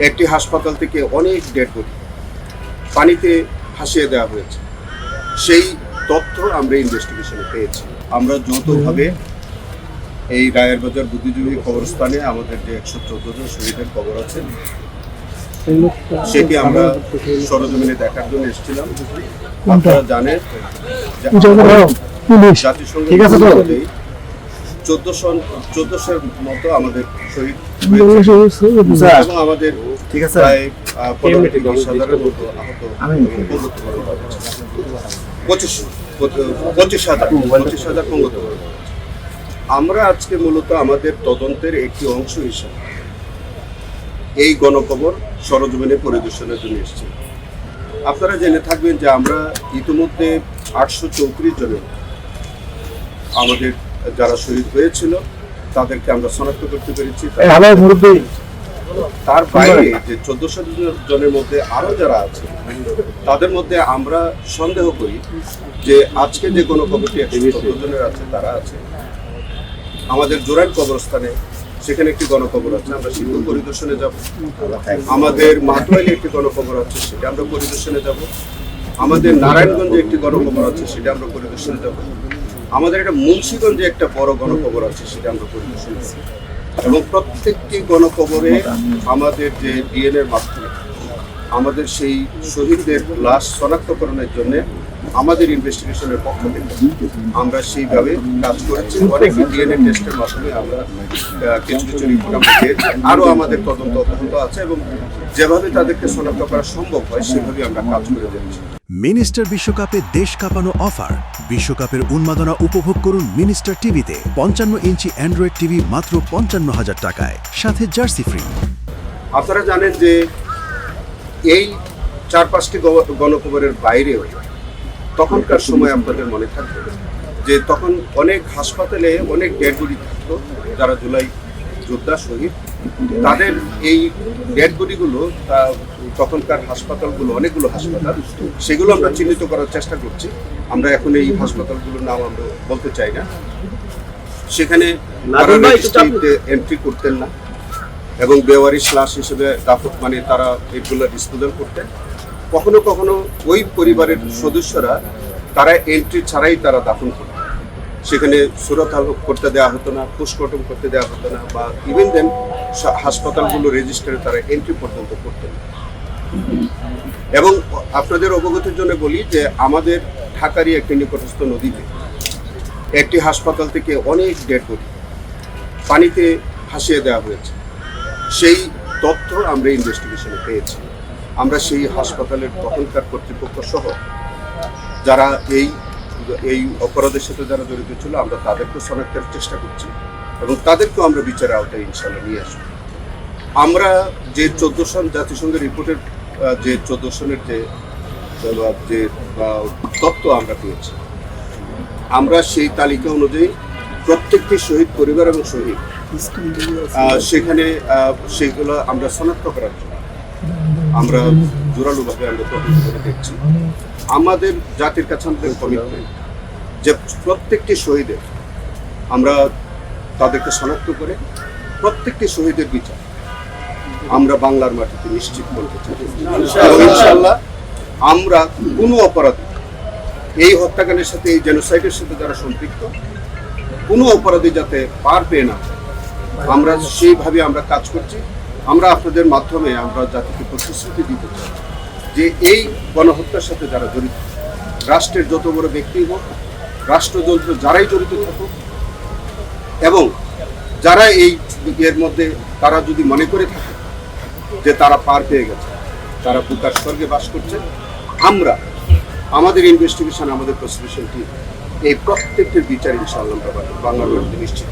একটি হাসপাতাল থেকে অনেক ডেড বডি পানিতে ভাসিয়ে দেওয়া হয়েছে। সেই তথ্য আমরা ইনভেস্টিগেশনে পেয়েছি। আমরা যৌথভাবে এই রায়েরবাজার বুদ্ধিজীবী কবরস্থানে আমাদের যে 114 জন শহীদের কবর আছে সেটি আমরা সরজমিনে দেখার জন্য এসেছিলাম। আপনারা জানেন জাতিসংঘ 1400 মতো আমাদের শহীদ এবং আমাদের প্রায় 15,000-20,000 মতো আহত 25,000 পঙ্গত। আমরা আজকে মূলত আমাদের তদন্তের একটি অংশ হিসেবে এই গণকবর সরজমিনে পরিদর্শনের জন্য এসেছি। আপনারা জেনে থাকবেন যে আমরা ইতিমধ্যে 834 জনের আমাদের যারা শহীদ হয়েছিল তাদেরকে আমরা শনাক্ত করতে পেরেছি। তার বাইরে যে 1400 জনের মধ্যে আরো যারা আছে তাদের মধ্যে আমরা সন্দেহ করি যে আজকে যে গণকবরটি 114 জনের আছে তারা আছে আমাদের জোরাইন কবরস্থানে, সেখানে একটি গণকবর আছে, আমরা সেটি পরিদর্শনে যাব। আমাদের মাতুয়াইলে একটি গণকবর আছে, সেটা আমরা পরিদর্শনে যাব। আমাদের নারায়ণগঞ্জে একটি গণকবর আছে, সেটা আমরা পরিদর্শনে যাব। আমাদের একটা মুন্সিগঞ্জে একটা বড় গণকবর আছে, সেটা আমরা পরিদর্শনে যাব। এবং প্রত্যেকটি গণকবরে আমাদের যে ডিএনএর মাধ্যমে আমাদের সেই শহীদদের লাশ শনাক্তকরণের জন্য আমাদের ইনভেস্টিগেশনের পক্ষ থেকে আমরা সেইভাবে কাজ করেছি। অনেক ডিএনএ টেস্টের মাধ্যমে আমরা কিছু কিছু রিপোর্ট আমরা পেয়েছি। আরও আমাদের তদন্ত অব্যাহত আছে এবং যেভাবে তাদেরকে শনাক্ত করা সম্ভব হয় সেভাবে আমরা কাজ করে যাচ্ছি। মিনিস্টার বিশ্বকাপে দেশ কাঁপানো অফার। বিশ্বকাপের উন্মাদনা উপভোগ করুন মিনিস্টার টিভিতে। 55 ইঞ্চি অ্যান্ড্রয়েড টিভি মাত্র 55,000 টাকায়, সাথে জার্সি ফ্রি। আপনারা জানেন যে এই 4-5টি গণকবরের বাইরেও তখনকার সময় আপনাদের মনে থাকবে যে তখন অনেক হাসপাতালে অনেক ডেড বডি থাকতো, যারা জুলাই যোদ্ধা শহীদ তাদের এই ডেড বডিগুলো তখনকার হাসপাতালগুলো অনেকগুলো হাসপাতাল সেগুলো আমরা চিহ্নিত করার চেষ্টা করছি। আমরা এখন এই হাসপাতালগুলোর নাম আমরা বলতে চাই না। সেখানে এন্ট্রি করতেন না এবং বেওয়ারিশ লাশ হিসেবে মানে তারা এগুলো ডিসপোজাল করতেন। কখনো কখনো ওই পরিবারের সদস্যরা তারা এন্ট্রি ছাড়াই তারা দাফন করতেন। সেখানে সুরত করতে দেওয়া হতো না, পোস্টমর্টম করতে দেওয়া হতো না, বা ইভেন দেন হাসপাতালগুলো রেজিস্টারে তারা এন্ট্রি পর্যন্ত করতেন। এবং আপনাদের অবগতির জন্য বলি যে আমাদের ঢাকারই একটি নিকটস্থ নদীতে একটি হাসপাতাল থেকে অনেক ডেড বডি পানিতে ভাসিয়ে দেওয়া হয়েছে। সেই তথ্য আমরা ইনভেস্টিগেশনে পেয়েছি। আমরা সেই হাসপাতালের তখনকার কর্তৃপক্ষ সহ যারা এই অপরাধের সাথে যারা জড়িত ছিল আমরা তাদেরকে শনাক্তের চেষ্টা করছি এবং তাদেরকেও আমরা বিচারের আওতায় ইনশাল্লাহ নিয়ে আসবো। আমরা যে 14 সন জাতিসংঘের রিপোর্টের যে 14 সনের যে তথ্য আমরা পেয়েছি, আমরা সেই তালিকা অনুযায়ী প্রত্যেকটি শহীদ পরিবার এবং শহীদ সেখানে সেইগুলো আমরা শনাক্ত করার জন্য আমরা জোরালোভাবে আমরা তদন্ত করে দেখছি। আমাদের জাতির কাছে আমাদের কমিটমেন্ট যে প্রত্যেকটি শহীদের আমরা তাদেরকে শনাক্ত করে প্রত্যেকটি শহীদের বিচার আমরা বাংলার মাটিতে নিশ্চিত করতে চাই। ইনশাআল্লাহ আমরা কোনো অপরাধী এই হত্যাকাণ্ডের সাথে এই জেনোসাইডের সাথে যারা সম্পৃক্ত কোনো অপরাধী যাতে পার পেয়ে না, আমরা সেইভাবে আমরা কাজ করছি। আমরা আপনাদের মাধ্যমে আমরা জাতিকে প্রতিশ্রুতি দিতে চাই যে এই গণহত্যার সাথে যারা জড়িত, রাষ্ট্রের যত বড় ব্যক্তি হোক, রাষ্ট্রযন্ত্র যারাই জড়িত থাকুক, এবং যারা এই এর মধ্যে তারা যদি মনে করে থাকে যে তারা পার পেয়ে গেছে, তারা বুকার স্বর্গে বাস করছে, আমরা আমাদের ইনভেস্টিগেশন আমাদের প্রসিকিউশন টিম এই প্রত্যেকটির বিচার ইনশাআল্লাহ বাংলার মধ্যে নিশ্চিত।